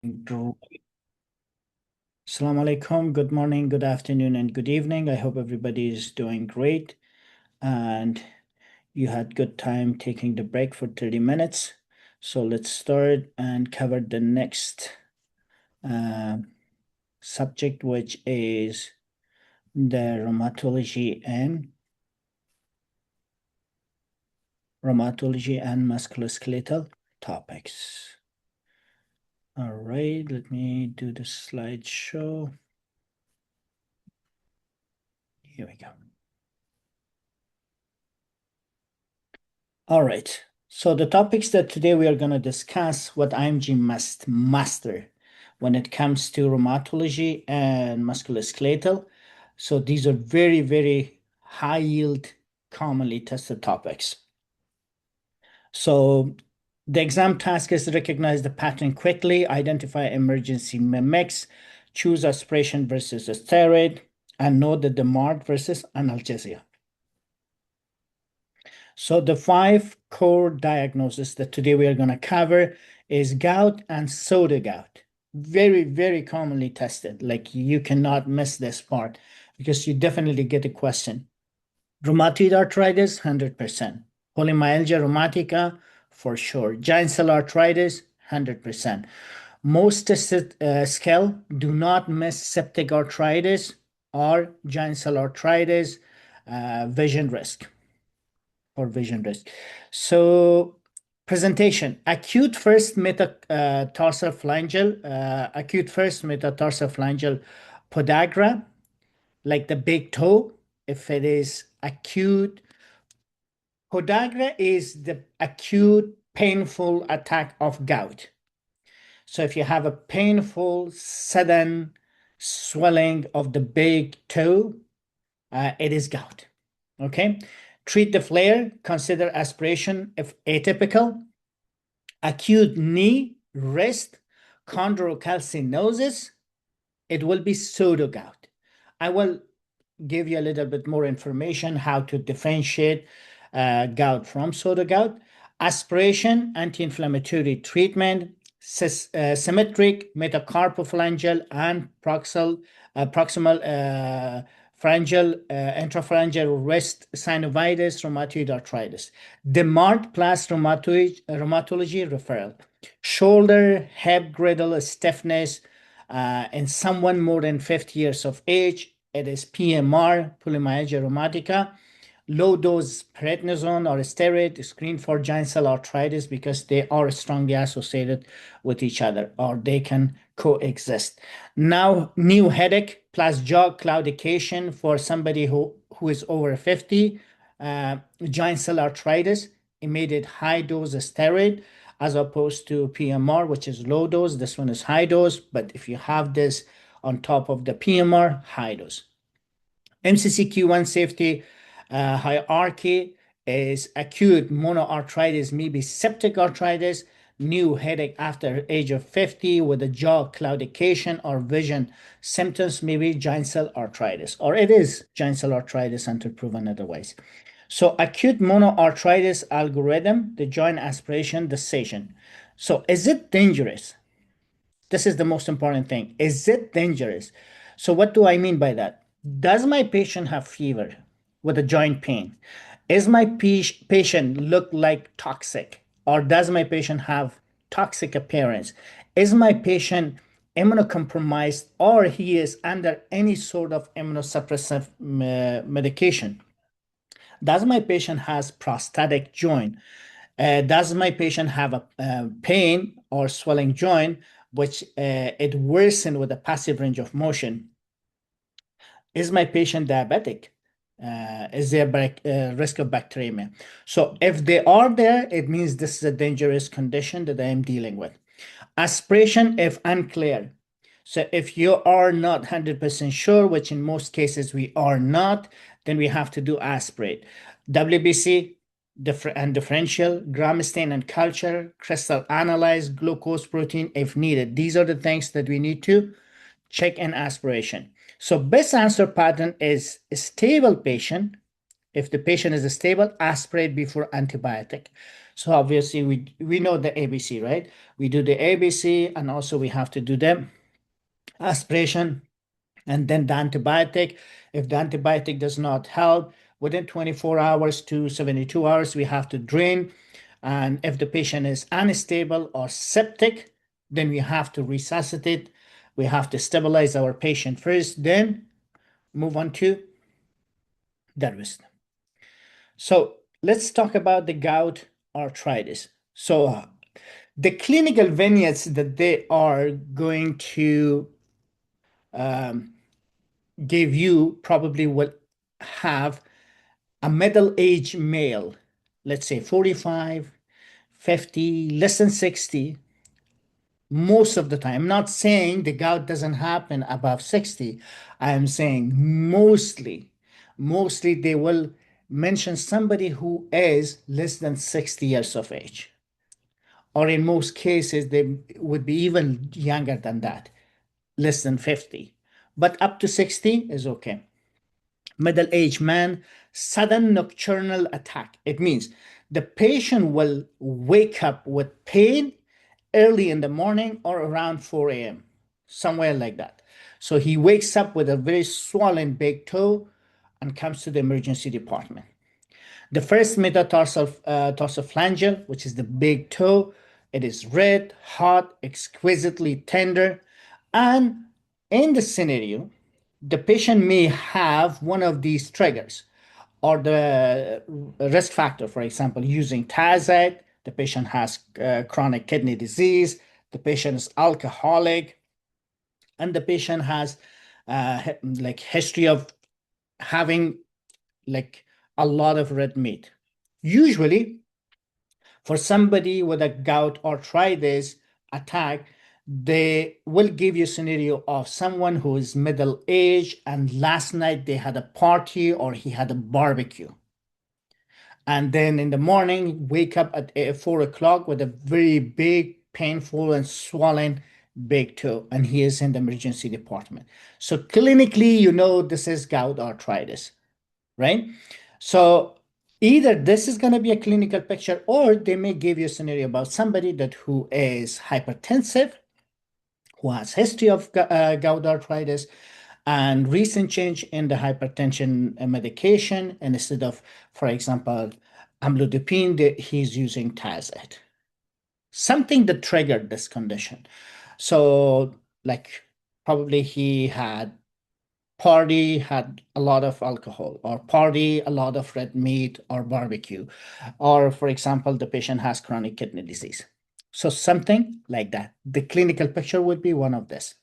Great. Assalamu alaikum. Good morning, good afternoon, and good evening. I hope everybody is doing great and you had good time taking the break for 30 minutes. So let's start and cover the next uh, subject, which is the rheumatology and musculoskeletal topics. All right, let me do the slideshow. Here we go. All right. So the topics that today we are going to discuss what IMG must master when it comes to rheumatology and musculoskeletal. So these are very, very high yield, commonly tested topics. So the exam task is to recognize the pattern quickly, identify emergency mimics, choose aspiration versus a steroid, and note the DMARD versus analgesia. So the five core diagnoses that today we are going to cover is gout and soda gout. Very, very commonly tested. Like you cannot miss this part because you definitely get a question. Rheumatoid arthritis, 100%. Polymyalgia rheumatica, for sure. Giant cell arthritis, 100%. Most tested scale do not miss septic arthritis or giant cell arthritis, vision risk or vision risk. So presentation, acute first metatarsophalangeal podagra, like the big toe. If it is acute, podagra is the acute painful attack of gout. So if you have a painful sudden swelling of the big toe, it is gout. Okay. Treat the flare, consider aspiration if atypical. Acute knee, wrist, chondrocalcinosis, it will be pseudogout. I will give you a little bit more information how to differentiate gout from pseudogout. Aspiration, anti-inflammatory treatment, symmetric metacarpophalangeal and proximal phalangeal, intraphalangeal wrist synovitis, rheumatoid arthritis. DMARD plus rheumatology referral. Shoulder, hip, girdle stiffness in someone more than 50 years of age. It is PMR, polymyalgia rheumatica. Low dose prednisone or steroid screen for giant cell arthritis because they are strongly associated with each other or they can coexist. Now, new headache plus jaw claudication for somebody who is over 50, giant cell arthritis, immediate high dose steroid as opposed to PMR, which is low dose. This one is high dose, but if you have this on top of the PMR, high dose. MCCQ1 safety hierarchy is acute monoarthritis, maybe septic arthritis, new headache after age of 50 with a jaw claudication or vision symptoms, maybe giant cell arthritis, or it is giant cell arthritis until proven otherwise. So acute monoarthritis algorithm, the joint aspiration, the session. So is it dangerous? This is the most important thing. Is it dangerous? So, what do I mean by that? Does my patient have fever with a joint pain? Is my patient look like toxic? Or does my patient have toxic appearance? Is my patient immunocompromised or he is under any sort of immunosuppressive medication? Does my patient has prosthetic joint? Does my patient have a pain or swelling joint, which it worsen with a passive range of motion? Is my patient diabetic? Is there risk of bacteremia? So if they are there, it means this is a dangerous condition that I am dealing with. Aspiration, if unclear. So if you are not 100% sure, which in most cases we are not, then we have to do aspirate. WBC and differential, gram stain and culture, crystal analyze, glucose protein if needed. These are the things that we need to check in aspiration. So best answer pattern is a stable patient, If the patient is stable, aspirate before antibiotic. So obviously we know the ABC, right? We do the ABC, and also we have to do the aspiration and then the antibiotic. If the antibiotic does not help, within 24 hours to 72 hours, we have to drain. And if the patient is unstable or septic, then we have to resuscitate. We have to stabilize our patient first, then move on to the rest. So let's talk about the gout arthritis. So the clinical vignettes that they are going to give you probably will have a middle-aged male, let's say 45, 50, less than 60, most of the time. I'm not saying the gout doesn't happen above 60. I am saying mostly they will mention somebody who is less than 60 years of age. Or in most cases, they would be even younger than that, less than 50. But up to 60 is okay. Middle-aged man, sudden nocturnal attack. It means the patient will wake up with pain early in the morning or around 4 a.m., somewhere like that. So he wakes up with a very swollen big toe and comes to the emergency department. The first metatarsal tarsophalangeal, which is the big toe, it is red, hot, exquisitely tender, and in the scenario, the patient may have one of these triggers or the risk factor, for example, using thiazide. The patient has chronic kidney disease, the patient is alcoholic, and the patient has like history of having like a lot of red meat. Usually, for somebody with a gout arthritis attack, they will give you a scenario of someone who is middle aged and last night they had a party or he had a barbecue. And then in the morning, wake up at 4 o'clock with a very big, painful, and swollen big toe, and he is in the emergency department. So clinically, you know this is gout arthritis, right? So either this is going to be a clinical picture, or they may give you a scenario about somebody that who is hypertensive, who has history of gout arthritis, and recent change in the hypertension medication, and instead of, for example, amlodipine, he's using thiazide. Something that triggered this condition. So, like, probably he had party, had a lot of alcohol, or party, a lot of red meat or barbecue, or for example, the patient has chronic kidney disease. So something like that. The clinical picture would be one of this.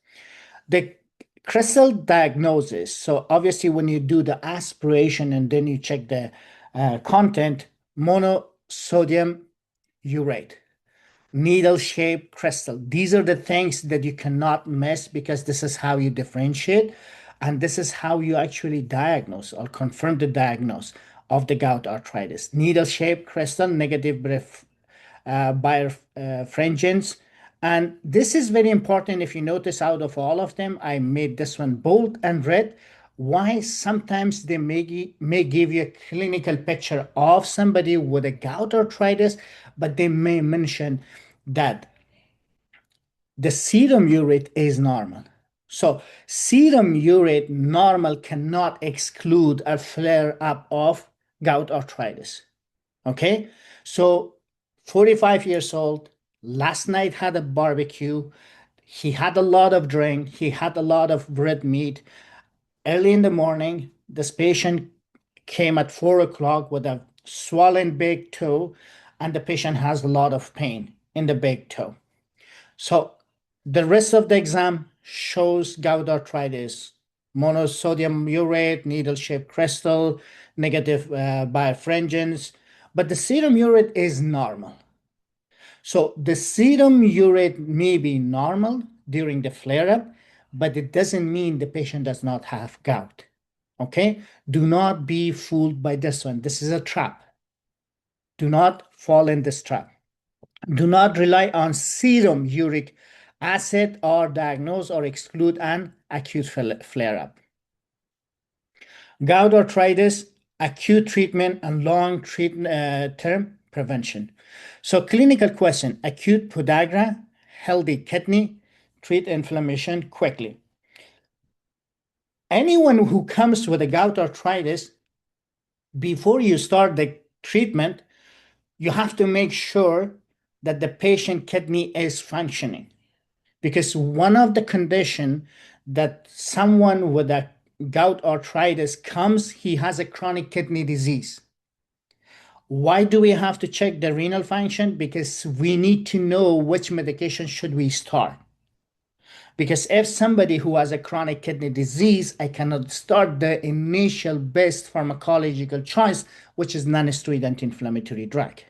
The crystal diagnosis. So obviously, when you do the aspiration and then you check the content, monosodium urate, needle-shaped crystal. These are the things that you cannot miss because this is how you differentiate, and this is how you actually diagnose or confirm the diagnosis of the gout arthritis. Needle-shaped crystal, negative birefringence. And this is very important. If you notice, out of all of them, I made this one bold and red. Why? Sometimes they may give you a clinical picture of somebody with a gout arthritis, but they may mention that the serum urate is normal. So serum urate normal cannot exclude a flare up of gout arthritis. Okay, so 45 years old, last night had a barbecue. He had a lot of drink. He had a lot of red meat. Early in the morning, this patient came at 4 o'clock with a swollen big toe, and the patient has a lot of pain in the big toe. So the rest of the exam shows gout arthritis, monosodium urate, needle-shaped crystal, negative birefringence, but the serum urate is normal. So the serum urate may be normal during the flare-up, but it doesn't mean the patient does not have gout. Okay? Do not be fooled by this one. This is a trap. Do not fall in this trap. Do not rely on serum uric acid or diagnose or exclude an acute flare-up. Gout arthritis, acute treatment and long term prevention. So clinical question, acute podagra, healthy kidney, treat inflammation quickly. Anyone who comes with a gout arthritis, before you start the treatment, you have to make sure that the patient kidney is functioning. Because one of the condition that someone with a gout arthritis comes, he has a chronic kidney disease. Why do we have to check the renal function? Because we need to know which medication should we start. Because if somebody who has a chronic kidney disease, I cannot start the initial best pharmacological choice, which is non-steroid anti-inflammatory drug.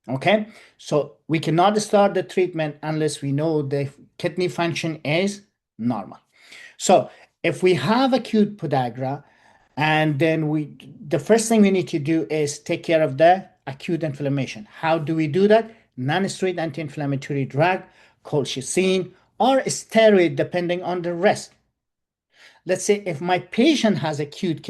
Okay, so we cannot start the treatment unless we know the kidney function is normal. So if we have acute podagra, and then the first thing we need to do is take care of the acute inflammation. How do we do that? Non-steroid anti-inflammatory drug, colchicine, or steroid, depending on the risk. Let's say if my patient has acute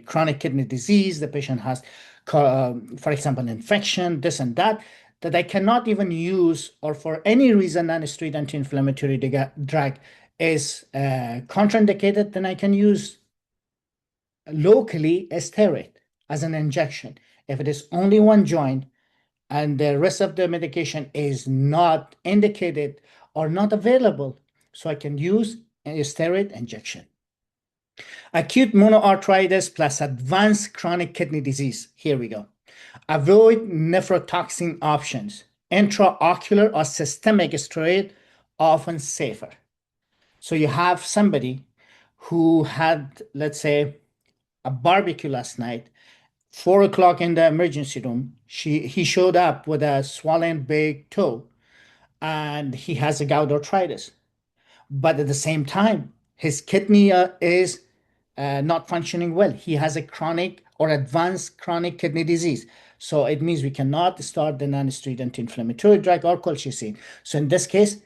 chronic kidney disease, the patient has, for example, infection, this and that, that I cannot even use, or for any reason, non-steroid anti-inflammatory drug is contraindicated, then I can use locally a steroid as an injection. If it is only one joint and the rest of the medication is not indicated or not available, so I can use a steroid injection. Acute monoarthritis plus advanced chronic kidney disease. Here we go. Avoid nephrotoxin options. Intraocular or systemic steroid, often safer. So you have somebody who had, let's say, a barbecue last night, 4 o'clock in the emergency room. He showed up with a swollen big toe, and he has a gout arthritis. But at the same time, his kidney is not functioning well. He has a chronic or advanced chronic kidney disease. So it means we cannot start the non-steroid anti-inflammatory drug or colchicine. So in this case,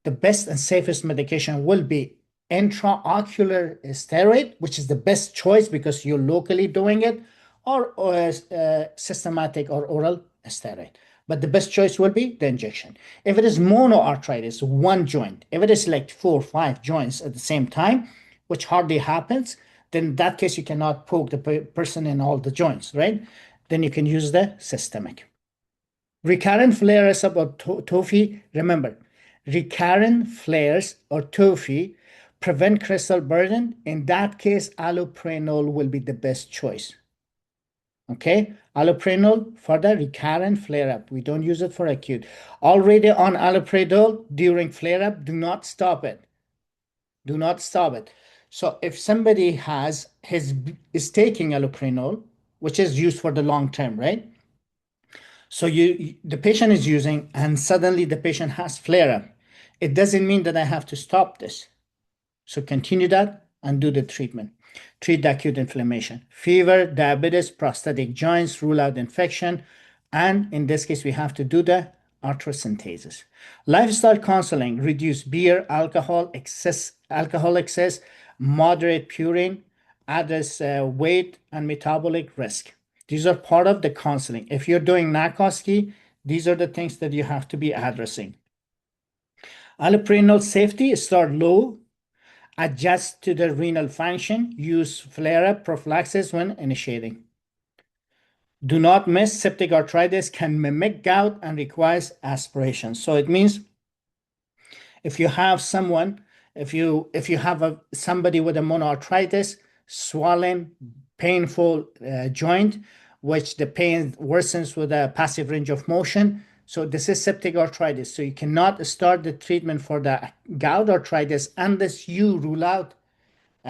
the best and safest medication will be intraocular steroid, which is the best choice because you're locally doing it, or systematic or oral steroid. But the best choice will be the injection. If it is monoarthritis, one joint, if it is like 4 or 5 joints at the same time, which hardly happens, then in that case, you cannot poke the person in all the joints, right? Then you can use the systemic. Recurrent flares up or TOFI, remember, recurrent flares or TOFI prevent crystal burden. In that case, allopurinol will be the best choice. Okay, allopurinol for the recurrent flare-up. We don't use it for acute. Already on allopurinol during flare-up, do not stop it. Do not stop it. So if somebody is taking allopurinol, which is used for the long term, right? So the patient is using, and suddenly the patient has flare-up. It doesn't mean that I have to stop this. So continue that and do the treatment. Treat the acute inflammation. Fever, diabetes, prosthetic joints, rule out infection. And in this case, we have to do the arthrosynthesis. Lifestyle counseling, reduce beer, alcohol excess, moderate purine, address weight and metabolic risk. These are part of the counseling. If you're doing Nakoski, these are the things that you have to be addressing. Allopurinol safety, start low, adjust to the renal function, use flare-up prophylaxis when initiating. Do not miss, septic arthritis can mimic gout and requires aspiration. So it means if you have someone, if you have somebody with a monoarthritis, swollen, painful joint, which the pain worsens with a passive range of motion. So this is septic arthritis. So you cannot start the treatment for the gout arthritis unless you rule out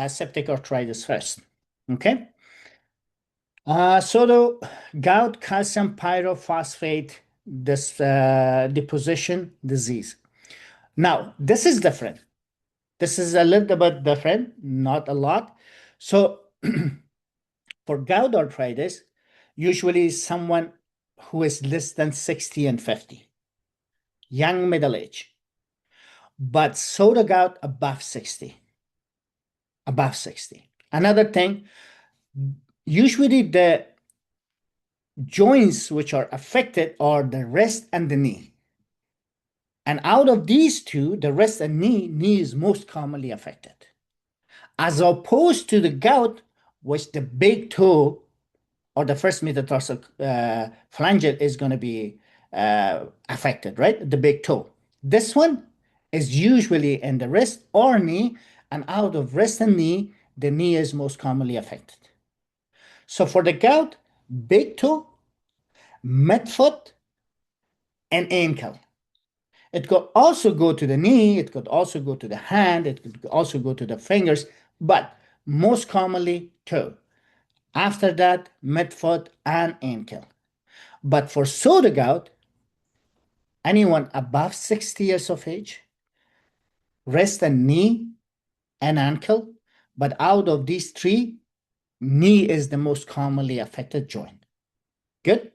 septic arthritis first. Okay. So the gout calcium pyrophosphate deposition disease. Now, this is different. This is a little bit different, not a lot. So for gout arthritis, usually someone who is less than 60 and 50, young middle age. But soda gout above 60, above 60. Another thing, usually the joints which are affected are the wrist and the knee. And out of these two, the wrist and knee is most commonly affected. As opposed to the gout, which the big toe or the first metatarsal phalangeal is going to be affected, right? The big toe. This one is usually in the wrist or knee, and out of wrist and knee, the knee is most commonly affected. So for the gout, big toe, midfoot, and ankle. It could also go to the knee, it could also go to the hand, it could also go to the fingers, but most commonly toe. After that, midfoot and ankle. But for soda gout, anyone above 60 years of age, wrist and knee and ankle, but out of these three, knee is the most commonly affected joint. Good.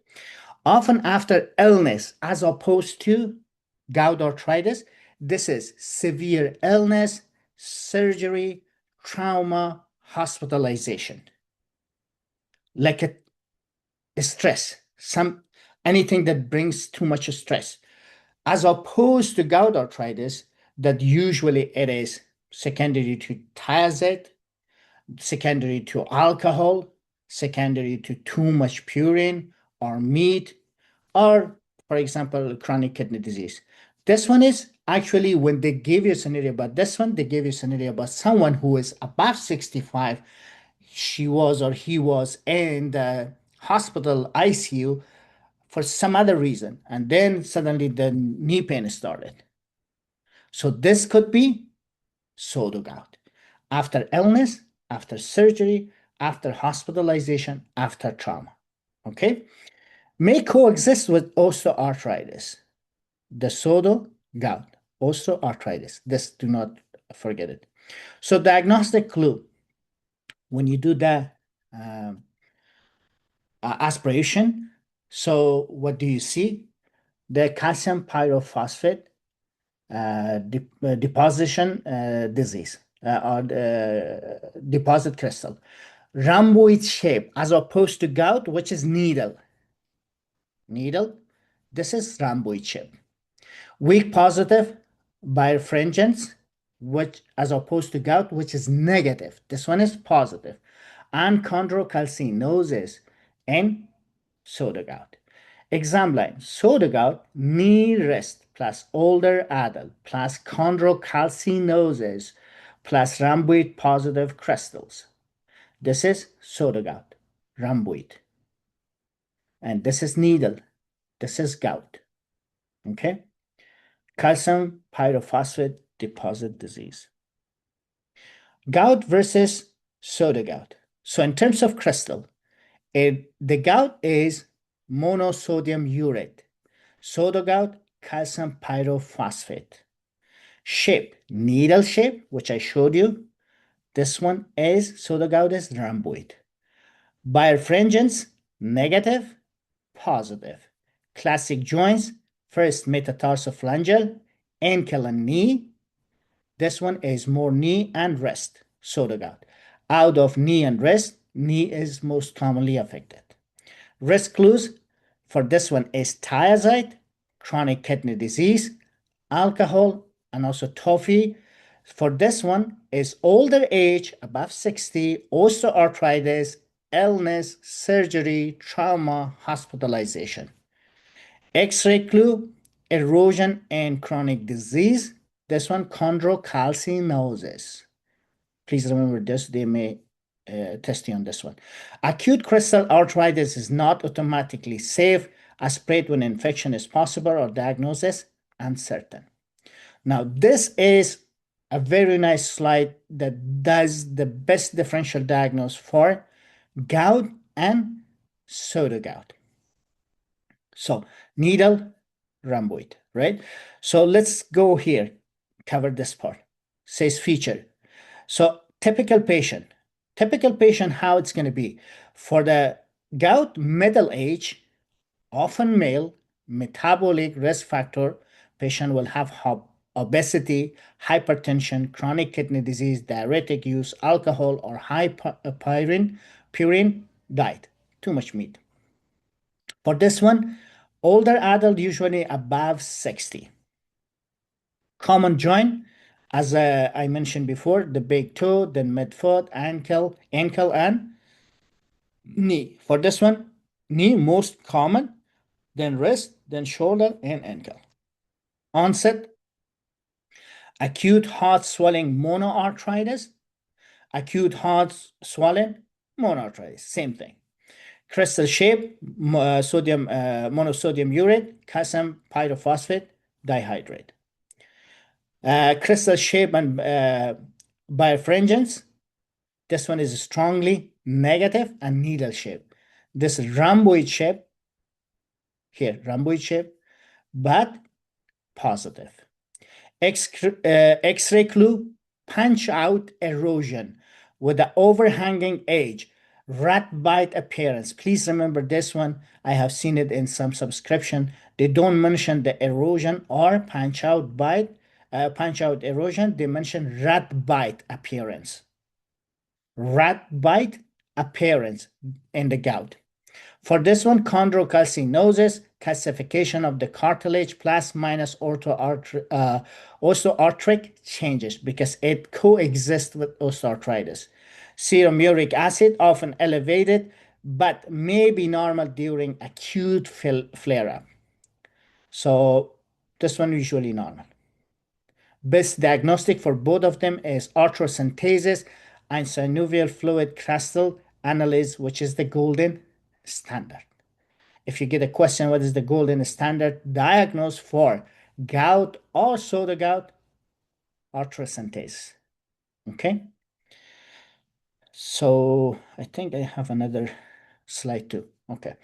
Often after illness, as opposed to gout arthritis, this is severe illness, surgery, trauma, hospitalization. Like a stress, anything that brings too much stress. As opposed to gout arthritis, that usually it is secondary to thiazide, secondary to alcohol, secondary to too much purine or meat, or, for example, chronic kidney disease. This one is actually when they give you a scenario about this one, they give you a scenario about someone who is above 65. She was or he was in the hospital ICU for some other reason, and then suddenly the knee pain started. So this could be pseudo gout after illness, after surgery, after hospitalization, after trauma. Okay, may coexist with osteoarthritis, the pseudo gout, osteoarthritis. This, do not forget it. So diagnostic clue, when you do the aspiration, so what do you see? The calcium pyrophosphate deposition disease or deposit crystal. Rhomboid shape as opposed to gout, which is needle. Needle, this is rhomboid shape. Weak positive birefringence, which as opposed to gout, which is negative. This one is positive. And chondrocalcinosis in soda gout. Exam line, soda gout, knee rest plus older adult plus chondrocalcinosis plus rhomboid positive crystals. This is soda gout, rhomboid. And this is needle. This is gout. Okay? Calcium pyrophosphate deposit disease. Gout versus soda gout. So in terms of crystal, the gout is monosodium urate. Soda gout, calcium pyrophosphate. Shape, needle shape, which I showed you. This one is, soda gout is rhomboid. Birefringence, negative, positive. Classic joints, first metatarsophalangeal, ankle and knee. This one is more knee and wrist, soda gout. Out of knee and wrist, knee is most commonly affected. Risk clues for this one is thiazide, chronic kidney disease, alcohol, and also toffee. For this one is older age, above 60, osteoarthritis, illness, surgery, trauma, hospitalization. X-ray clue, erosion and chronic disease. This one, chondrocalcinosis. Please remember this, they may test you on this one. Acute crystal arthritis is not automatically safe. Aspirate when infection is possible or diagnosis uncertain. Now, this is a very nice slide that does the best differential diagnosis for gout and soda gout. So, needle, rhomboid, right? So let's go here, cover this part. Says feature. So typical patient, how it's going to be. For the gout, middle age, often male, metabolic risk factor, patient will have obesity, hypertension, chronic kidney disease, diuretic use, alcohol, or high purine diet. Too much meat. For this one, older adult, usually above 60. Common joint, as I mentioned before, the big toe, then midfoot, ankle, and knee. For this one, knee most common, then wrist, then shoulder, and ankle. Onset, acute heart swelling monoarthritis, acute heart swelling monoarthritis, same thing. Crystal shape, sodium monosodium urate, calcium pyrophosphate dihydrate. Crystal shape and birefringence. This one is strongly negative and needle shape. This rhomboid shape here, rhomboid shape, but positive. X-ray clue, punch out erosion with the overhanging edge, rat bite appearance. Please remember this one. I have seen it in some subscription. They don't mention the erosion or punch out erosion. They mention rat bite appearance. Rat bite appearance in the gout. For this one, chondrocalcinosis, calcification of the cartilage plus minus osteoarthritic changes because it coexists with osteoarthritis. Serum uric acid often elevated, but may be normal during acute flare-up. So this one usually normal. Best diagnostic for both of them is arthrocentesis and synovial fluid crystal analysis, which is the golden standard. If you get a question, what is the golden standard diagnosis for gout or soda gout? Arthrocentesis. Okay. So I think I have another slide too. Okay.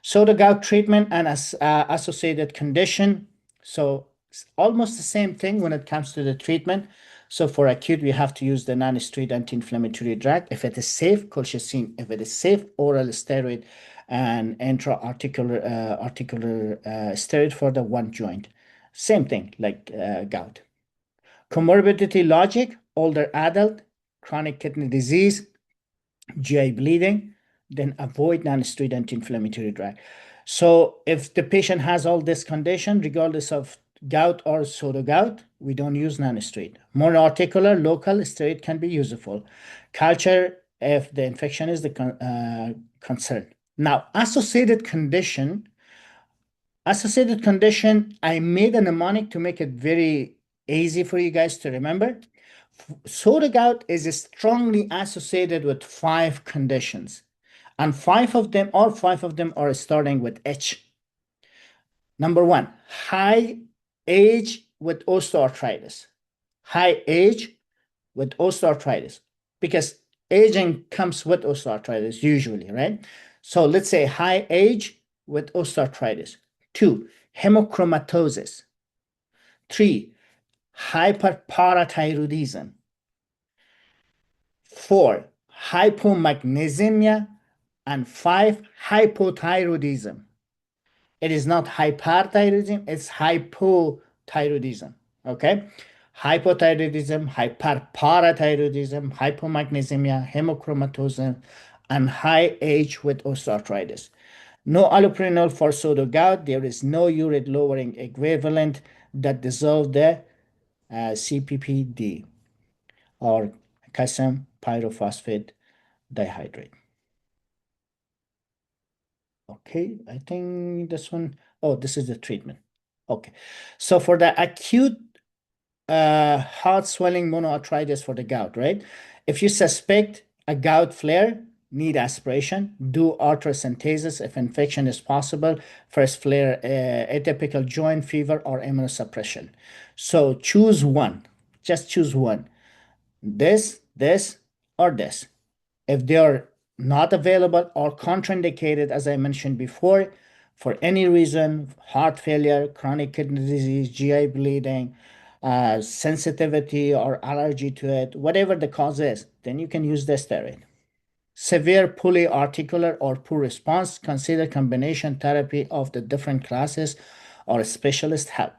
So the gout treatment and associated condition. So it's almost the same thing when it comes to the treatment. So for acute, we have to use the non-steroid anti-inflammatory drug. If it is safe, colchicine. If it is safe, oral steroid and intra-articular steroid for the one joint. Same thing like gout. Comorbidity logic, older adult, chronic kidney disease, GI bleeding, then avoid non-steroid anti-inflammatory drug. So if the patient has all this condition, regardless of gout or pseudo gout, we don't use non-steroid. Monoarticular local steroid can be useful. Culture if the infection is the concern. Now, associated condition, I made a mnemonic to make it very easy for you guys to remember. Soda gout is strongly associated with 5 conditions, and all five of them are starting with H. Number 1, high age with osteoarthritis. High age with osteoarthritis, because aging comes with osteoarthritis usually, right? So let's say high age with osteoarthritis. 2, hemochromatosis. 3, hyperparathyroidism. 4, hypomagnesemia. And 5, hypothyroidism. It is not hyperthyroidism, it's hypothyroidism. Okay? Hypothyroidism, hyperparathyroidism, hypomagnesemia, hemochromatosis, and high age with osteoarthritis. No allopurinol for pseudo gout. There is no urate lowering equivalent that dissolve the CPPD or calcium pyrophosphate dihydrate. Okay, I think this one, oh, this is the treatment. Okay, so for the acute heart swelling monoarthritis for the gout, right? If you suspect a gout flare, need aspiration, do arthrocentesis if infection is possible, first flare, atypical joint fever, or immunosuppression. So choose one, just choose one. This, or this. If they are not available or contraindicated, as I mentioned before, for any reason, heart failure, chronic kidney disease, GI bleeding, sensitivity or allergy to it, whatever the cause is, then you can use the steroid. Severe polyarticular or poor response, consider combination therapy of the different classes or specialist help.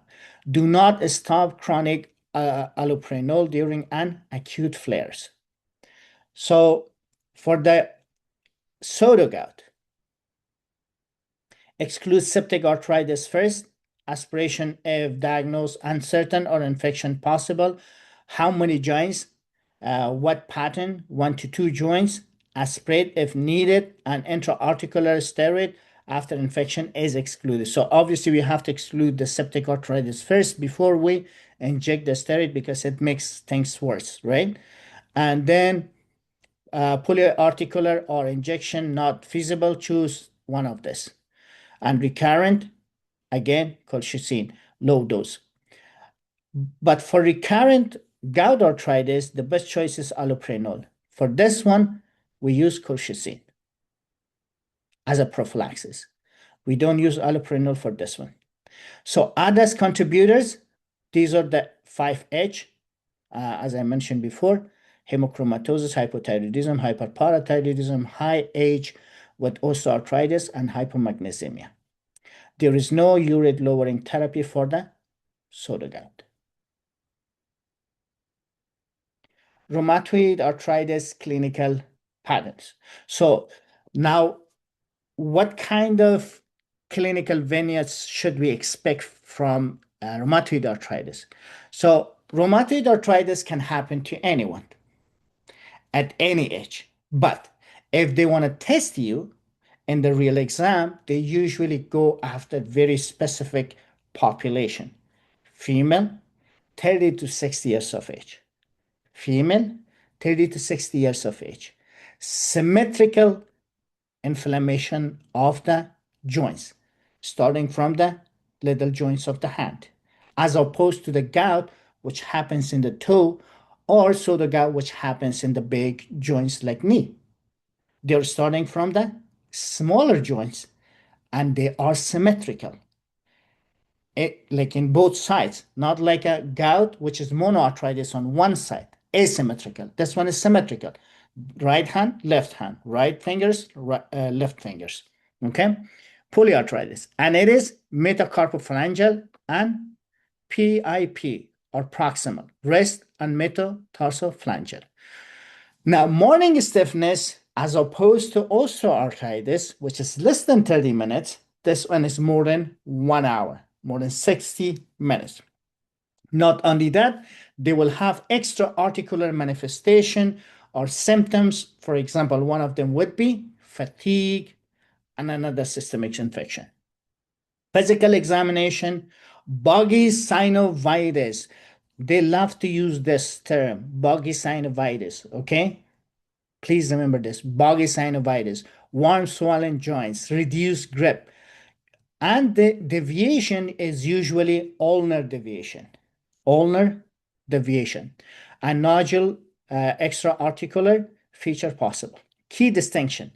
Do not stop chronic allopurinol during an acute flares. So for the soda gout, exclude septic arthritis first. Aspiration if diagnosed uncertain or infection possible. How many joints? What pattern? 1 to 2 joints. Aspirate if needed. And intra-articular steroid after infection is excluded. So obviously we have to exclude the septic arthritis first before we inject the steroid because it makes things worse, right? And then polyarticular or injection not feasible. Choose one of this. And recurrent, again, colchicine, low dose. But for recurrent gout arthritis, the best choice is allopurinol. For this one, we use colchicine as a prophylaxis. We don't use allopurinol for this one. So others contributors, these are the 5H, as I mentioned before, hemochromatosis, hypothyroidism, hyperparathyroidism, high H with osteoarthritis, and hypomagnesemia. There is no urate lowering therapy for the soda gout. Rheumatoid arthritis clinical patterns. So now, what kind of clinical vignettes should we expect from rheumatoid arthritis? So rheumatoid arthritis can happen to anyone at any age, but if they want to test you in the real exam, they usually go after very specific population: female, 30 to 60 years of age; female, 30 to 60 years of age; symmetrical inflammation of the joints, starting from the little joints of the hand, as opposed to the gout, which happens in the toe, or so the gout, which happens in the big joints like knee. They're starting from the smaller joints and they are symmetrical. Like in both sides, not like a gout, which is monoarthritis on one side, asymmetrical. This one is symmetrical. Right hand, left hand, right fingers, left fingers. Okay. Polyarthritis. And it is metacarpophalangeal and PIP or proximal, wrist and metatarsophalangeal. Now, morning stiffness, as opposed to osteoarthritis, which is less than 30 minutes, this one is more than 1 hour, more than 60 minutes. Not only that, they will have extra articular manifestation or symptoms. For example, one of them would be fatigue and another systemic infection. Physical examination, boggy synovitis. They love to use this term, boggy synovitis, okay? Please remember this, boggy synovitis, warm swollen joints, reduced grip. And the deviation is usually ulnar deviation. Ulnar deviation. And nodule extra-articular feature possible. Key distinction.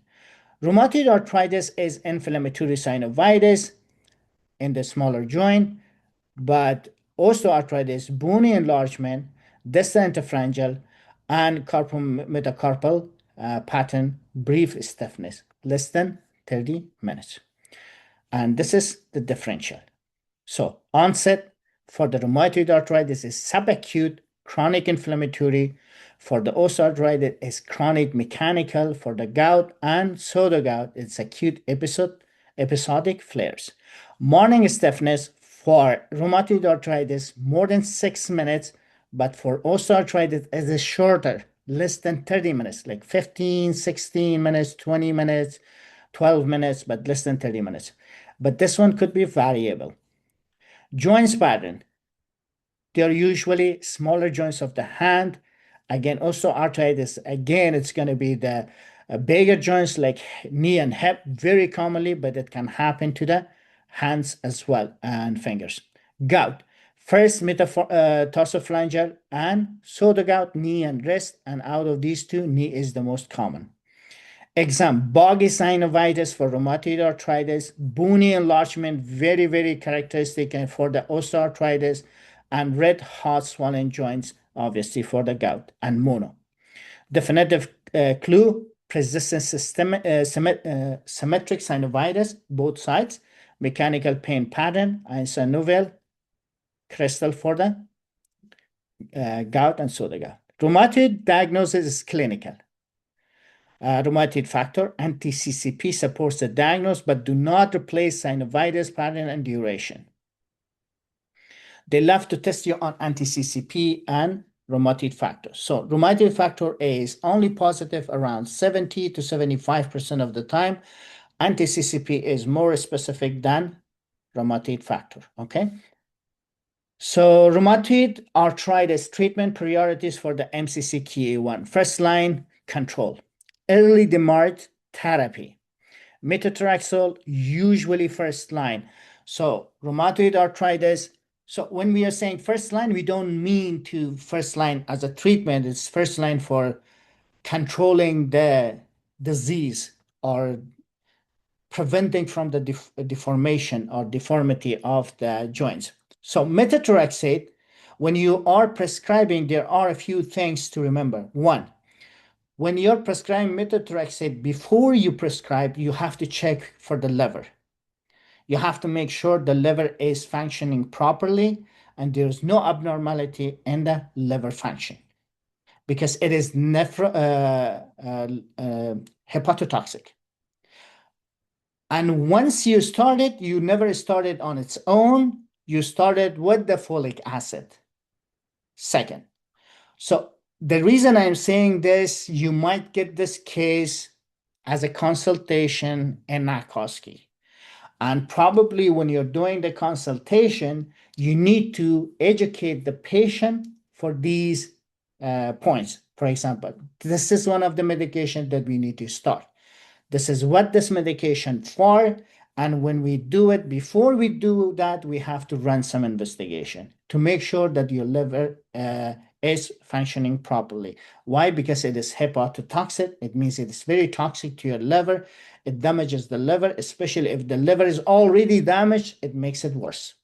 Rheumatoid arthritis is inflammatory synovitis in the smaller joint, but osteoarthritis, bony enlargement, distal interphalangeal, and carpometacarpal pattern, brief stiffness, less than 30 minutes. And this is the differential. So onset for the rheumatoid arthritis is subacute chronic inflammatory. For the osteoarthritis is chronic mechanical. For the gout and soda gout, it's acute episodic flares. Morning stiffness for rheumatoid arthritis more than 6 minutes, but for osteoarthritis is shorter, less than 30 minutes, like 15, 16 minutes, 20 minutes, 12 minutes, but less than 30 minutes. But this one could be variable. Joints pattern. They're usually smaller joints of the hand. Again, osteoarthritis, again, it's going to be the bigger joints like knee and hip very commonly, but it can happen to the hands as well and fingers. Gout. First, tarsophalangeal and soda gout, knee and wrist. And out of these two, knee is the most common. Exam, boggy synovitis for rheumatoid arthritis, bony enlargement, very, very characteristic for the osteoarthritis, and red hot swollen joints, obviously for the gout, and mono. Definitive clue, persistent symmetric synovitis, both sides, mechanical pain pattern, and synovial crystal for the gout and soda gout. Rheumatoid diagnosis is clinical. Rheumatoid factor, anti-CCP supports the diagnosis, but do not replace synovitis pattern and duration. They love to test you on anti-CCP and rheumatoid factor. So rheumatoid factor is only positive around 70 to 75% of the time. Anti-CCP is more specific than rheumatoid factor, okay? So rheumatoid arthritis treatment priorities for the MCCKA1. First line, control. Early DMARD therapy. Methotrexate, usually first line. So rheumatoid arthritis. So when we are saying first line, we don't mean to first line as a treatment. It's first line for controlling the disease or preventing from the deformation or deformity of the joints. So methotrexate, when you are prescribing, there are a few things to remember. One, when you're prescribing methotrexate, before you prescribe, you have to check for the liver. You have to make sure the liver is functioning properly and there's no abnormality in the liver function because it is hepatotoxic. And once you start it, you never start it on its own. You started with the folic acid. Second. So the reason I'm saying this, you might get this case as a consultation in Nakoski. And probably when you're doing the consultation, you need to educate the patient for these points. For example, this is one of the medications that we need to start. This is what this medication for. And when we do it, before we do that, we have to run some investigation to make sure that your liver is functioning properly. Why? Because it is hepatotoxic. It means it is very toxic to your liver. It damages the liver, especially if the liver is already damaged, it makes it worse.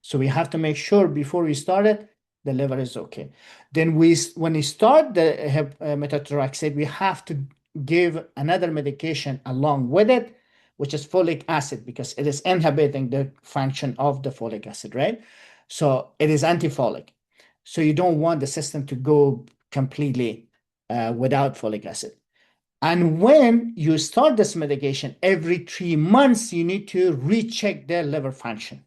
So we have to make sure before we start it, the liver is okay. Then when we start the methotrexate, we have to give another medication along with it, which is folic acid, because it is inhibiting the function of the folic acid, right? So it is antifolic. So you don't want the system to go completely without folic acid. And when you start this medication, every 3 months, you need to recheck their liver function.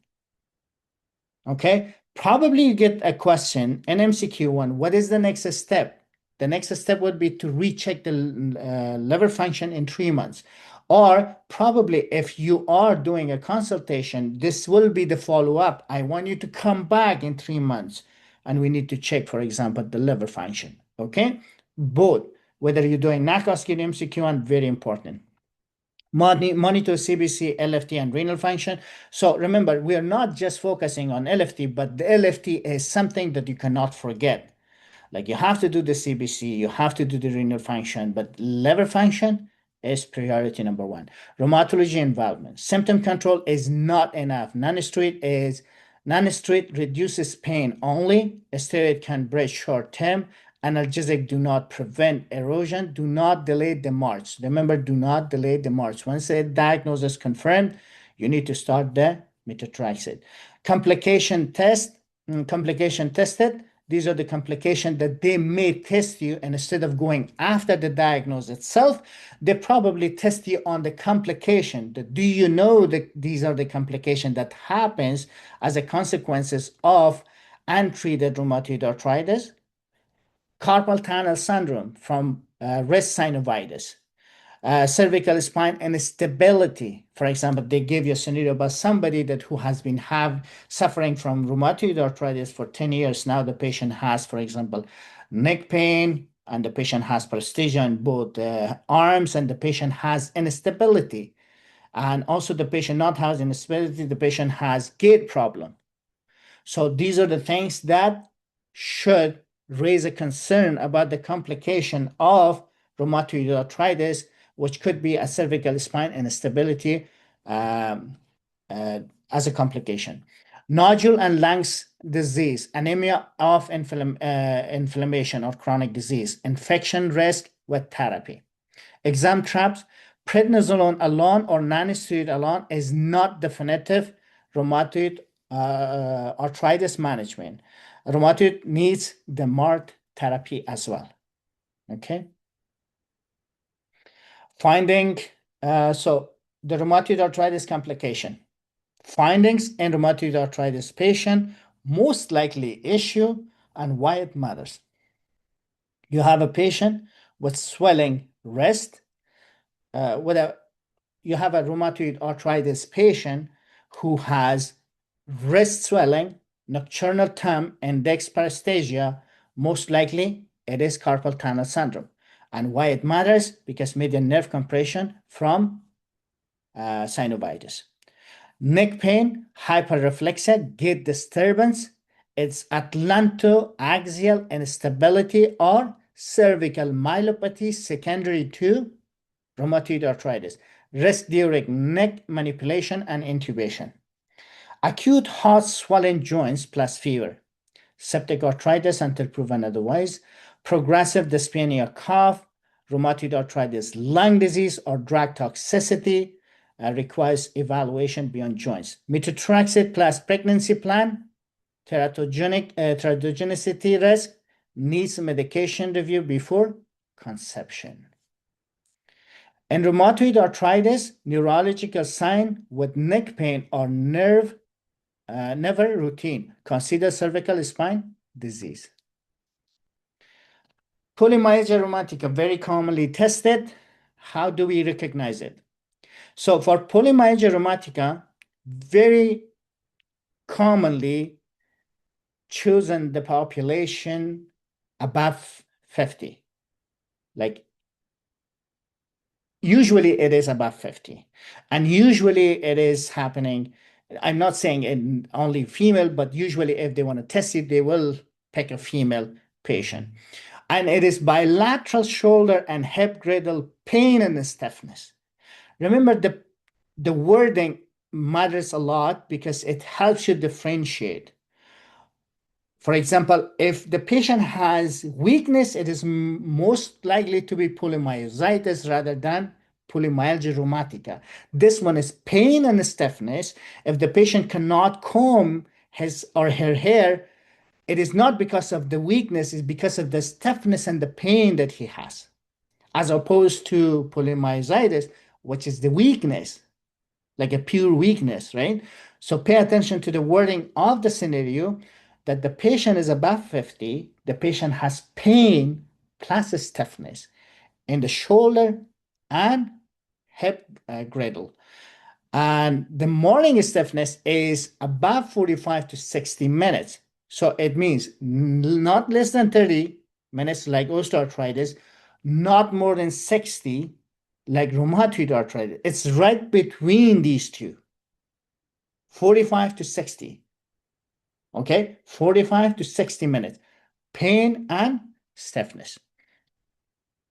Okay? Probably you get a question in MCQ1, what is the next step? The next step would be to recheck the liver function in 3 months. Or probably if you are doing a consultation, this will be the follow-up. I want you to come back in 3 months and we need to check, for example, the liver function. Okay? Both. Whether you're doing Nakoski and MCQ1, very important. Monitor CBC, LFT, and renal function. So remember, we are not just focusing on LFT, but the LFT is something that you cannot forget. Like you have to do the CBC, you have to do the renal function, but liver function is priority number one. Rheumatology involvement. Symptom control is not enough. Non-steroid reduces pain only. A steroid can bridge short-term. Analgesic do not prevent erosion. Do not delay the march. Remember, do not delay the march. Once a diagnosis is confirmed, you need to start the methotrexate. Complication tested. These are the complications that they may test you, and instead of going after the diagnosis itself, they probably test you on the complication. Do you know that these are the complications that happens as a consequences of untreated rheumatoid arthritis? Carpal tunnel syndrome from wrist synovitis. Cervical spine instability. For example, they give you a scenario about somebody who has been suffering from rheumatoid arthritis for 10 years. Now the patient has, for example, neck pain, and the patient has paresthesia in both arms, and the patient has instability. And also the patient not has instability, the patient has gait problem. So these are the things that should raise a concern about the complication of rheumatoid arthritis, which could be a cervical spine instability as a complication. Nodule and lungs disease, anemia of inflammation or chronic disease, infection risk with therapy. Exam traps, prednisolone alone or non-steroid alone is not definitive rheumatoid arthritis management. Rheumatoid needs the MART therapy as well. Okay. Finding, so the rheumatoid arthritis complication. Findings in rheumatoid arthritis patient, most likely issue and why it matters. You have a patient with swelling wrist, with a you have a rheumatoid arthritis patient who has wrist swelling, nocturnal thumb, index paresthesia. Most likely, it is carpal tunnel syndrome. And why it matters? Because median nerve compression from synovitis. Neck pain, hyperreflexia, gait disturbance. It's atlantoaxial instability or cervical myelopathy secondary to rheumatoid arthritis. Rest during neck manipulation and intubation. Acute heart swelling joints plus fever. Septic arthritis until proven otherwise. Progressive dyspnea cough. Rheumatoid arthritis lung disease or drug toxicity requires evaluation beyond joints. Methotrexate plus pregnancy plan. Teratogenicity risk needs medication review before conception. In rheumatoid arthritis, neurological sign with neck pain or never routine. Consider cervical spine disease. Polymyalgia rheumatica, very commonly tested. How do we recognize it? So for polymyalgia rheumatica, very commonly chosen the population above 50. Like usually it is above 50. And usually it is happening. I'm not saying in only female, but usually if they want to test it, they will pick a female patient. And it is bilateral shoulder and hip girdle pain and stiffness. Remember, the wording matters a lot because it helps you differentiate. For example, if the patient has weakness, it is most likely to be polymyositis rather than polymyalgia rheumatica. This one is pain and stiffness. If the patient cannot comb his or her hair, it is not because of the weakness, it's because of the stiffness and the pain that he has, as opposed to polymyositis, which is the weakness, like a pure weakness, right? So pay attention to the wording of the scenario that the patient is above 50, the patient has pain plus stiffness in the shoulder and hip girdle. And the morning stiffness is above 45 to 60 minutes. So it means not less than 30 minutes like osteoarthritis, not more than 60 like rheumatoid arthritis. It's right between these two, 45 to 60. Okay, 45 to 60 minutes, pain and stiffness.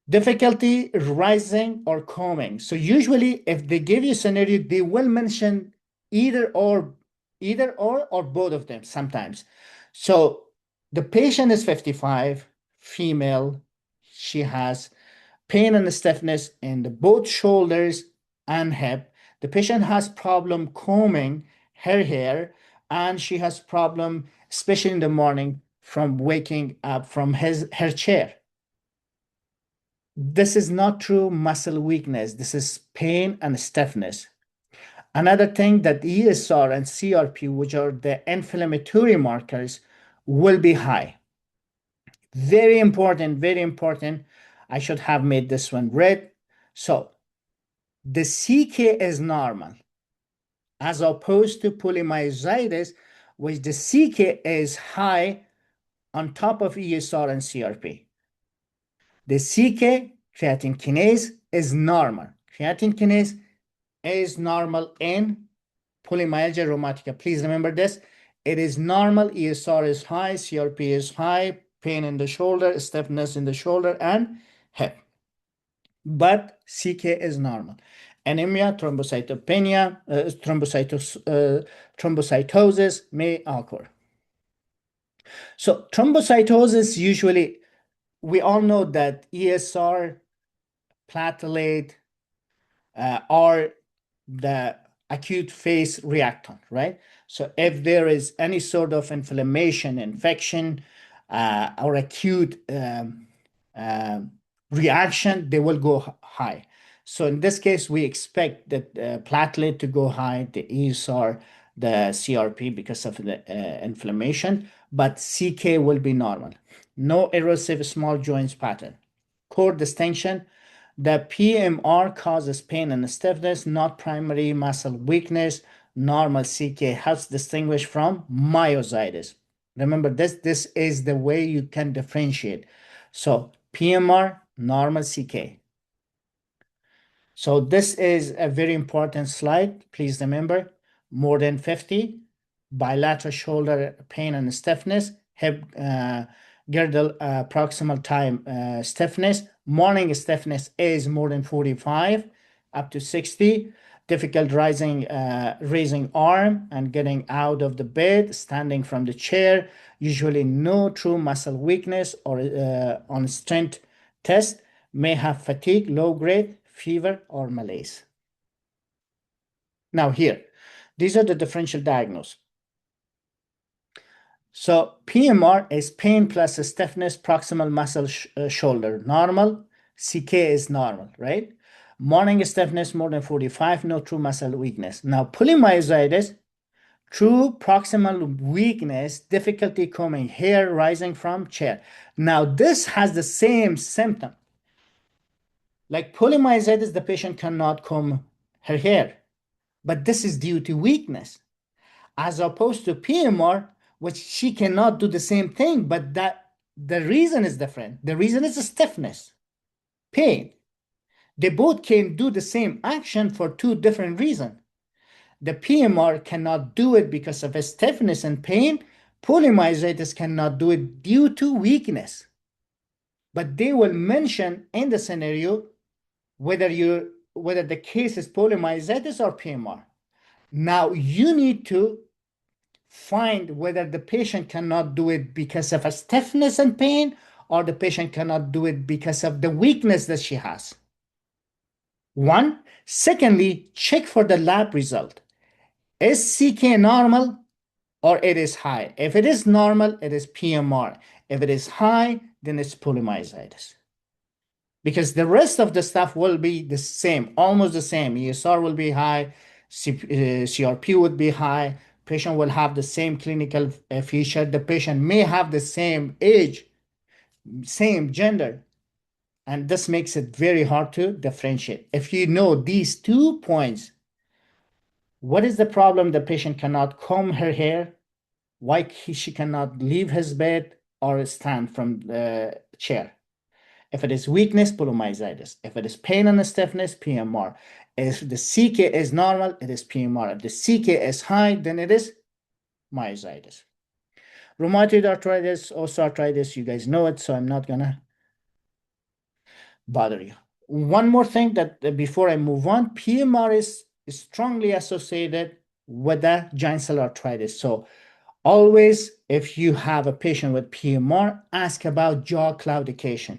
Difficulty rising or combing. So usually if they give you a scenario, they will mention either or both of them sometimes. So the patient is 55, female. She has pain and stiffness in the both shoulders and hip. The patient has problem combing her hair, and she has problem, especially in the morning, from waking up from her chair. This is not true muscle weakness. This is pain and stiffness. Another thing that ESR and CRP, which are the inflammatory markers, will be high. Very important, very important. I should have made this one red. So the CK is normal, as opposed to polymyositis, which the CK is high on top of ESR and CRP. The CK, creatine kinase, is normal. Creatine kinase is normal in polymyalgia rheumatica. Please remember this. It is normal. ESR is high, CRP is high, pain in the shoulder, stiffness in the shoulder and hip. But CK is normal. Anemia, thrombocytopenia, thrombocytosis may occur. So thrombocytosis usually, we all know that ESR, platelet, are the acute phase reactant, right? So if there is any sort of inflammation, infection, or acute reaction, they will go high. So in this case, we expect that platelet to go high, the ESR, the CRP because of the inflammation, but CK will be normal. No erosive small joints pattern. Core distinction, the PMR causes pain and stiffness, not primary muscle weakness. Normal CK helps distinguish from myositis. Remember this, this is the way you can differentiate. So PMR, normal CK. So this is a very important slide. Please remember, more than 50, bilateral shoulder pain and stiffness, hip girdle proximal time stiffness. Morning stiffness is more than 45 up to 60. Difficult raising arm and getting out of the bed, standing from the chair. Usually no true muscle weakness or on strength test. May have fatigue, low grade, fever, or malaise. Now here, these are the differential diagnoses. So PMR is pain plus stiffness, proximal muscle shoulder. Normal, CK is normal, right? Morning stiffness more than 45, no true muscle weakness. Now polymyositis, true proximal weakness, difficulty combing hair, rising from chair. Now this has the same symptom. Like polymyositis, the patient cannot comb her hair, but this is due to weakness, as opposed to PMR, which she cannot do the same thing, but that the reason is different. The reason is stiffness, pain. They both can do the same action for two different reasons. The PMR cannot do it because of stiffness and pain. Polymyositis cannot do it due to weakness. But they will mention in the scenario whether the case is polymyositis or PMR. Now you need to find whether the patient cannot do it because of a stiffness and pain, or the patient cannot do it because of the weakness that she has. One. Secondly, check for the lab result. Is CK normal or it is high? If it is normal, it is PMR. If it is high, then it's polymyositis. Because the rest of the stuff will be the same, almost the same. ESR will be high, CRP would be high, patient will have the same clinical feature, the patient may have the same age, same gender, and this makes it very hard to differentiate. If you know these 2 points, what is the problem? The patient cannot comb her hair, why she cannot leave his bed or stand from the chair. If it is weakness, polymyositis. If it is pain and stiffness, PMR. If the CK is normal, it is PMR. If the CK is high, then it is myositis. Rheumatoid arthritis, osteoarthritis, you guys know it, so I'm not gonna bother you. One more thing that before I move on, PMR is strongly associated with the giant cell arthritis. So always, if you have a patient with PMR, ask about jaw claudication.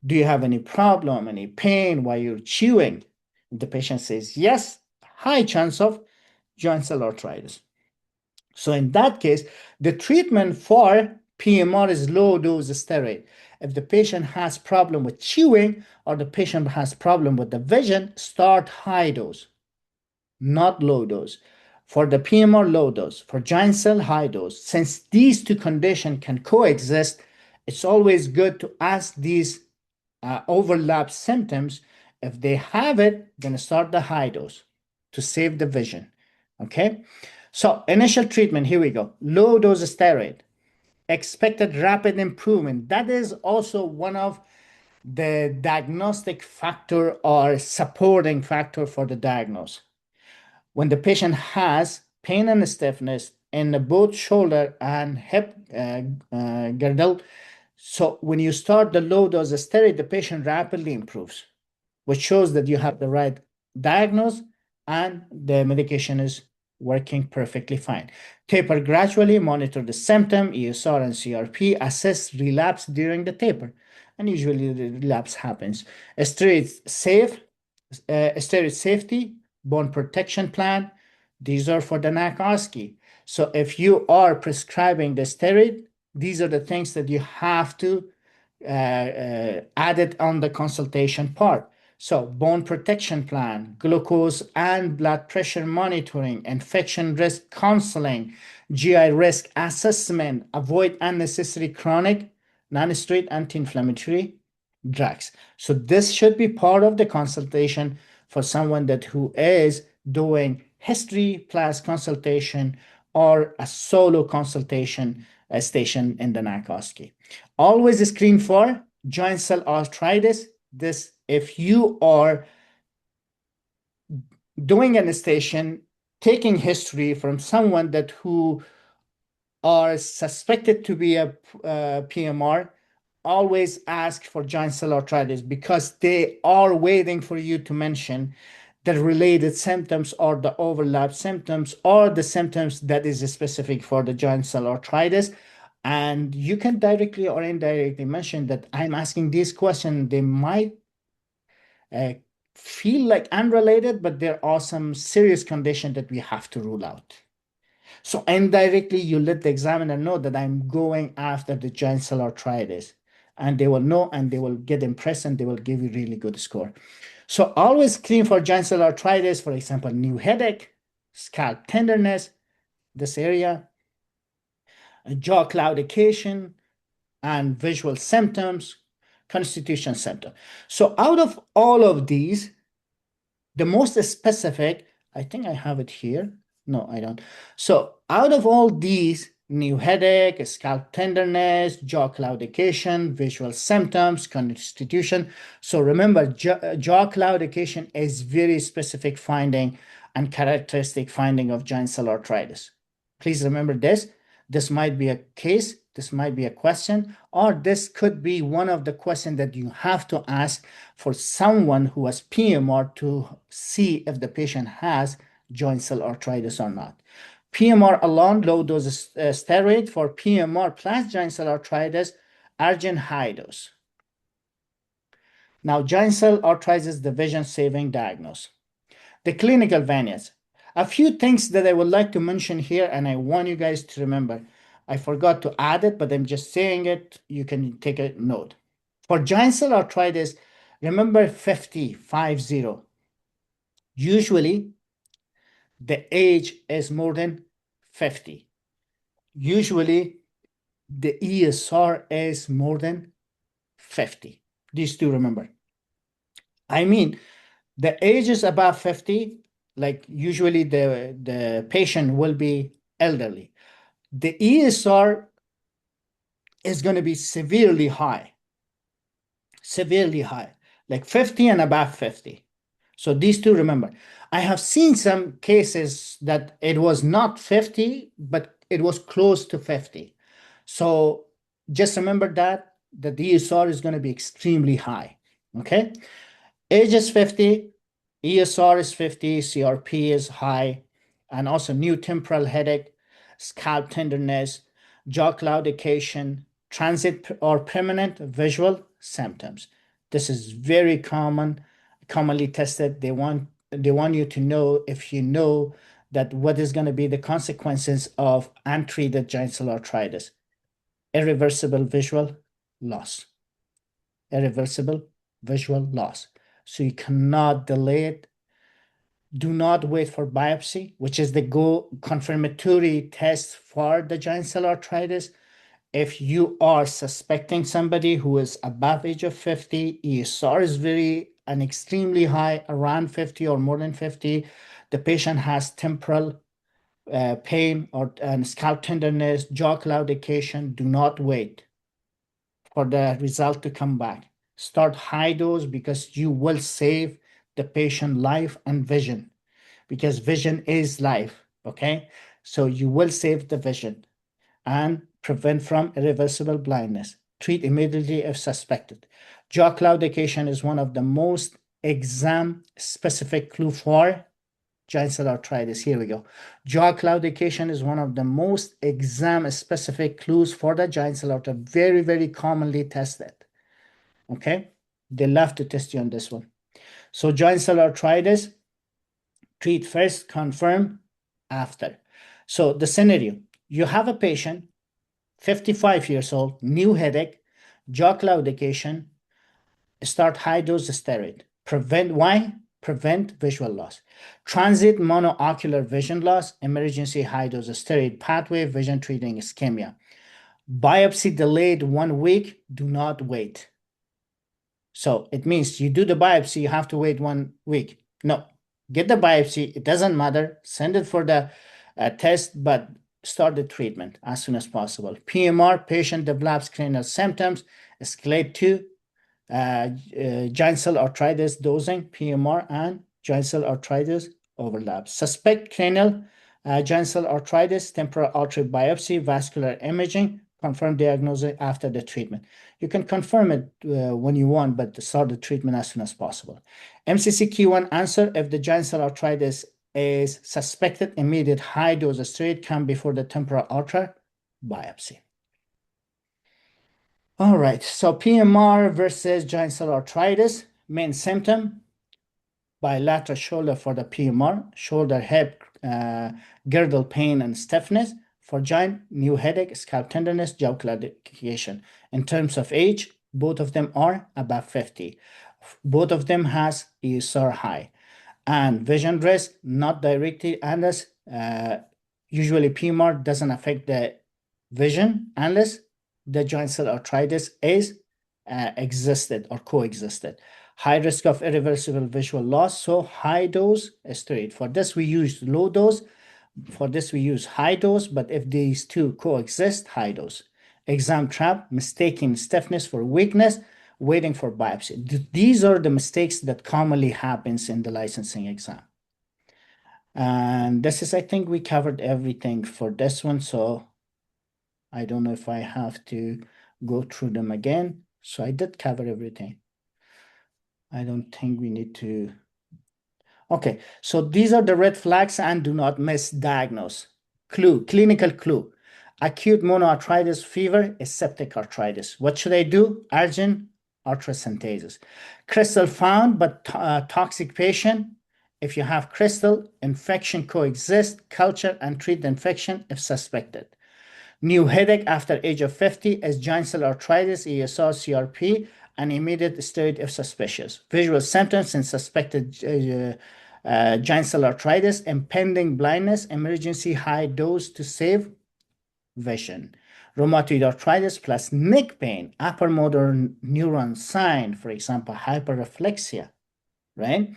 Do you have any problem, any pain while you're chewing? If the patient says yes, high chance of joint cell arthritis. So in that case, the treatment for PMR is low dose steroid. If the patient has problem with chewing or the patient has problem with the vision, start high dose, not low dose. For the PMR, low dose. For giant cell, high dose. Since these two conditions can coexist, it's always good to ask these overlap symptoms. If they have it, then start the high dose to save the vision. Okay, so initial treatment, here we go. Low dose steroid, expected rapid improvement. That is also one of the diagnostic factor or supporting factor for the diagnosis. When the patient has pain and stiffness in both shoulder and hip girdle, so when you start the low dose steroid, the patient rapidly improves, which shows that you have the right diagnosis and the medication is working perfectly fine. Taper gradually, monitor the symptom, ESR and CRP, assess relapse during the taper, and usually the relapse happens. Steroid safety, bone protection plan. These are for the neck OSCE. So if you are prescribing the steroid, these are the things that you have to add it on the consultation part. So bone protection plan, glucose and blood pressure monitoring, infection risk counseling, GI risk assessment, avoid unnecessary chronic non-steroid anti-inflammatory drugs. So this should be part of the consultation for someone that who is doing history plus consultation or a solo consultation station in the NACOSCI. Always screen for joint cell arthritis. This, if you are doing an station, taking history from someone that who are suspected to be a PMR, always ask for joint cell arthritis because they are waiting for you to mention the related symptoms or the overlap symptoms or the symptoms that is specific for the joint cell arthritis. And you can directly or indirectly mention that I'm asking this question. They might uh, feel like unrelated, but there are some serious conditions that we have to rule out. So indirectly, you let the examiner know that I'm going after the giant cell arthritis, and they will know and they will get impressed and they will give you really good score. So always screen for giant cell arthritis, for example, new headache, scalp tenderness, this area, jaw claudication, and visual symptoms, constitution symptom. So out of all of these, the most specific, I think I have it here. No, I don't. So out of all these, new headache, scalp tenderness, jaw claudication, visual symptoms, constitution. So remember, jaw claudication is very specific finding and characteristic finding of giant cell arthritis. Please remember this. This might be a case, this might be a question, or this could be one of the questions that you have to ask for someone who has PMR to see if the patient has joint cell arthritis or not. PMR alone, low dose steroid. For PMR plus joint cell arthritis, Argent high dose. Now, joint cell arthritis, the vision saving diagnosis. The clinical variants. A few things that I would like to mention here, and I want you guys to remember. I forgot to add it, but I'm just saying it. You can take a note. For giant cell arthritis, remember 50, 50. Usually, the age is more than 50. Usually, the ESR is more than 50. These two remember. I mean, the age is above 50, like usually the patient will be elderly. The ESR is going to be severely high, like 50 and above 50. So these two remember. I have seen some cases that it was not 50, but it was close to 50. So just remember that the ESR is going to be extremely high. Okay. Age is 50, ESR is 50, CRP is high, and also new temporal headache, scalp tenderness, jaw claudication, transit or permanent visual symptoms. This is very commonly tested. They want you to know, if you know, that what is going to be the consequences of untreated giant cell arthritis. Irreversible visual loss. Irreversible visual loss. So you cannot delay it. Do not wait for biopsy, which is the confirmatory test for the giant cell arthritis. If you are suspecting somebody who is above age of 50, ESR is very and extremely high, around 50 or more than 50, the patient has temporal pain or and scalp tenderness, jaw claudication, do not wait for the result to come back. Start high dose because you will save the patient life and vision, because vision is life. Okay, so you will save the vision and prevent from irreversible blindness. Treat immediately if suspected. Jaw claudication is one of the most exam specific clue for giant cell arthritis. Here we go. Jaw claudication is one of the most exam specific clues for the giant cell arthritis. Very, very commonly tested. Okay, they love to test you on this one. So giant cell arthritis, Treat first, confirm after. So the scenario, you have a patient, 55 years old, new headache, jaw claudication, start high dose steroid. Prevent visual loss. Transit monoocular vision loss, emergency high dose steroid pathway, vision treating ischemia. Biopsy delayed 1 week, do not wait. So it means you do the biopsy, you have to wait 1 week. No, get the biopsy, it doesn't matter, send it for the test, but start the treatment as soon as possible. PMR, patient develops cranial symptoms, escalate to giant cell arthritis dosing, PMR, and giant cell arthritis overlaps. Suspect cranial giant cell arthritis, temporal artery biopsy, vascular imaging, confirm diagnosis after the treatment. You can confirm it when you want, but start the treatment as soon as possible. MCC key one answer, if the giant cell arthritis is suspected, immediate high dose steroid come before the temporal artery biopsy. All right, so PMR versus giant cell arthritis, main symptom, bilateral shoulder for the PMR, shoulder, hip, girdle pain and stiffness. For giant, new headache, scalp tenderness, jaw claudication. In terms of age, both of them are above 50. Both of them has ESR high. And vision risk, not directly unless, usually PMR doesn't affect the vision unless the giant cell arthritis is existed or coexisted. High risk of irreversible visual loss, so high dose steroid. For this, we use low dose. For this, we use high dose, but if these two coexist, high dose. Exam trap, mistaking stiffness for weakness, waiting for biopsy. These are the mistakes that commonly happens in the licensing exam. And this is, I think we covered everything for this one, so I don't know if I have to go through them again. So I did cover everything. I don't think we need to. Okay, so these are the red flags and do not misdiagnose. Clue, clinical clue. Acute monoarthritis fever is septic arthritis. What should I do? Urgent arthrocentesis. Crystal found but toxic patient. If you have crystal, infection coexist, culture and treat the infection if suspected. New headache after age of 50 is giant cell arthritis, ESR, CRP, and immediate steroid if suspicious. Visual symptoms in suspected giant cell arthritis, impending blindness, emergency high dose to save vision. Rheumatoid arthritis plus neck pain, upper motor neuron sign, for example, hyperreflexia, right?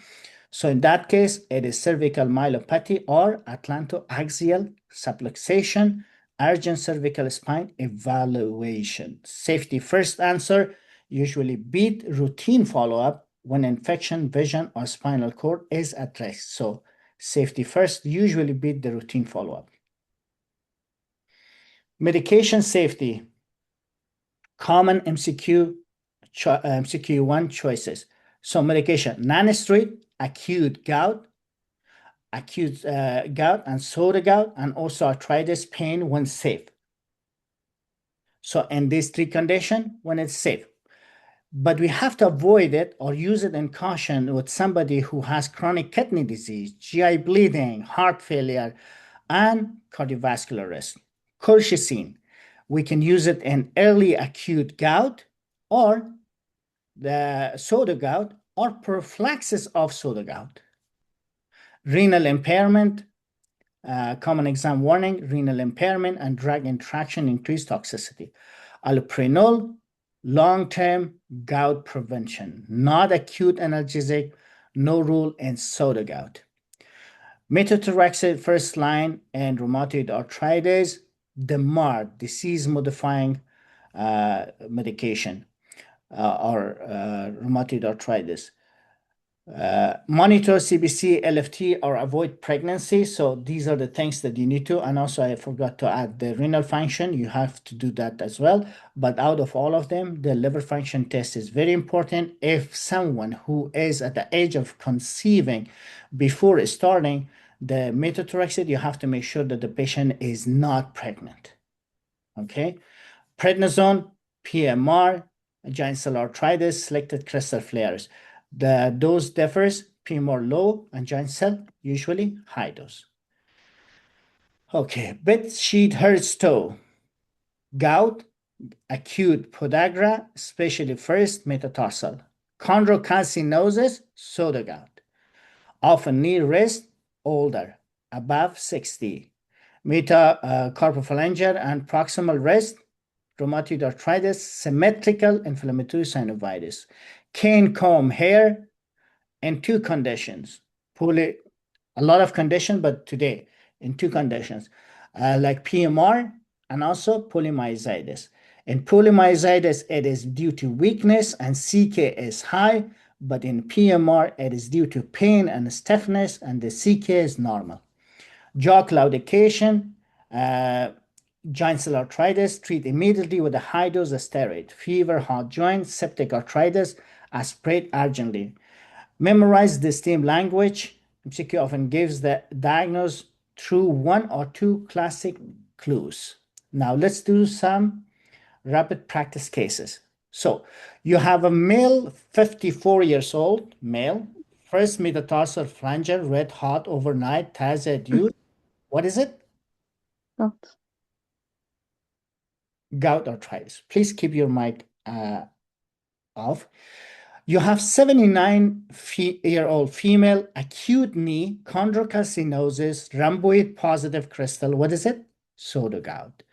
So in that case, it is cervical myelopathy or atlantoaxial subluxation, urgent cervical spine evaluation. Safety first answer, usually beat routine follow-up when infection, vision, or spinal cord is at risk. So safety first, usually beat the routine follow-up. Medication safety, common MCQ1 choices. So medication, non-steroid, acute gout and soda gout, and also arthritis pain when safe. So in these three conditions, when it's safe. But we have to avoid it or use it in caution with somebody who has chronic kidney disease, GI bleeding, heart failure, and cardiovascular risk. Colchicine, we can use it in early acute gout or the soda gout or prophylaxis of soda gout. Renal impairment, common exam warning, renal impairment and drug interaction increased toxicity. Allopurinol, long-term gout prevention, not acute analgesic, no rule in soda gout. Methotrexate first line and rheumatoid arthritis, DMARD, disease-modifying medication or rheumatoid arthritis. Monitor CBC, LFT, or avoid pregnancy. So these are the things that you need to. And also I forgot to add the renal function. You have to do that as well. But out of all of them, the liver function test is very important. If someone who is at the age of conceiving before starting the methotrexate, you have to make sure that the patient is not pregnant. Okay. Prednisone, PMR, giant cell arthritis, selected crystal flares. The dose differs PMR low, and giant cell usually high dose. Okay, bed sheet hurts toe, gout, acute podagra, especially first metatarsal, chondrocalcinosis, soda gout, often knee wrist, older, above 60, metacarpophalangeal and proximal wrist, rheumatoid arthritis, symmetrical inflammatory synovitis, cane comb hair, and two conditions, a lot of conditions, but today in two conditions, like PMR and also polymyositis. In polymyositis, it is due to weakness and CK is high, but in PMR, it is due to pain and stiffness, and the CK is normal. Jaw claudication, giant cell arthritis, treat immediately with a high dose of steroid. Fever, hot joints, septic arthritis, aspirate urgently. Memorize the STEAM language. MCQ often gives the diagnosis through one or two classic clues. Now let's do some rapid practice cases. So you have a male, 54 years old, male, first metatarsal phalangeal, red hot overnight, TAZ use. What is it? Gout. Gout arthritis. Please keep your mic off. You have 79-year-old female, acute knee, chondrocalcinosis, rhomboid positive crystal. What is it? Soda gout.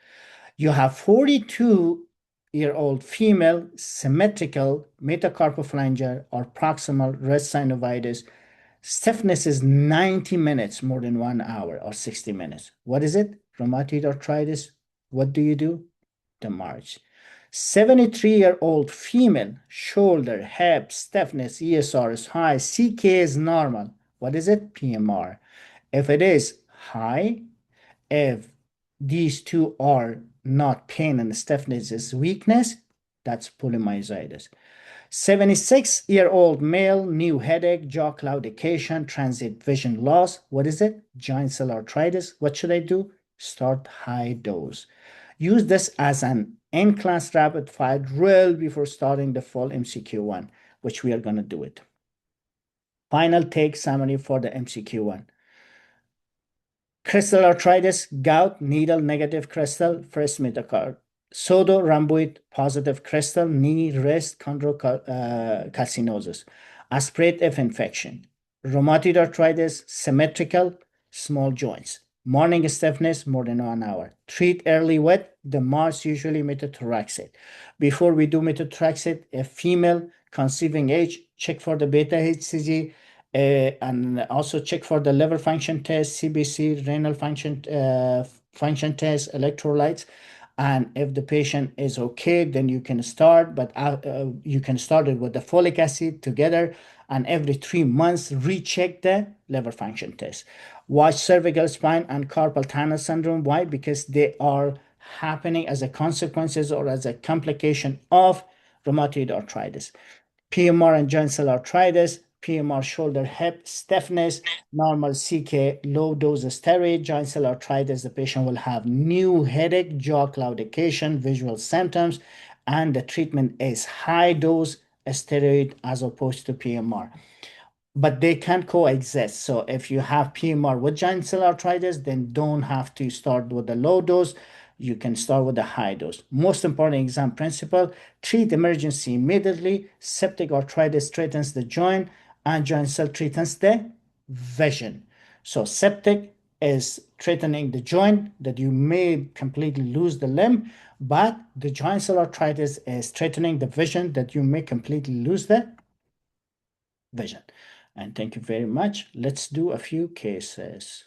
You have 42-year-old female, symmetrical, metacarpophalangeal or proximal wrist synovitis. Stiffness is 90 minutes, more than 1 hour, or 60 minutes. What is it? Rheumatoid arthritis. What do you do? The march. 73-year-old female, shoulder, hip, stiffness, ESR is high, CK is normal. What is it? PMR. If it is high, if these two are not pain and stiffness is weakness, that's polymyositis. 76-year-old male, new headache, jaw claudication, transit vision loss. What is it? Giant cell arthritis. What should I do? Start high dose. Use this as an in-class rapid fire drill before starting the full MCQ1, which we are going to do it. Final take summary for the MCQ1. Crystal arthritis, gout, needle negative crystal, first metacard. Pseudo-rhomboid positive crystal, knee, wrist, chondrocalcinosis. Aspirate if infection. Rheumatoid arthritis, symmetrical, small joints. Morning stiffness, more than 1 hour. Treat early with the MARS, usually methotrexate. Before we do methotrexate, a female conceiving age, check for the beta HCG, and also check for the liver function test, CBC, renal function test, electrolytes. And if the patient is okay, then you can start, but you can start it with the folic acid together, and every 3 months recheck the liver function test. Watch cervical spine and carpal tunnel syndrome. Why? Because they are happening as a consequences or as a complication of rheumatoid arthritis. PMR and giant cell arthritis, PMR shoulder hip stiffness, normal CK, low dose steroid, giant cell arthritis, the patient will have new headache, jaw claudication, visual symptoms, and the treatment is high dose steroid as opposed to PMR. But they can coexist. So if you have PMR with giant cell arthritis, then don't have to start with the low dose. You can start with the high dose. Most important exam principle, treat emergency immediately. Septic arthritis threatens the joint, and giant cell threatens the vision. So septic is threatening the joint that you may completely lose the limb, but the giant cell arthritis is threatening the vision that you may completely lose the vision. And thank you very much. Let's do a few cases.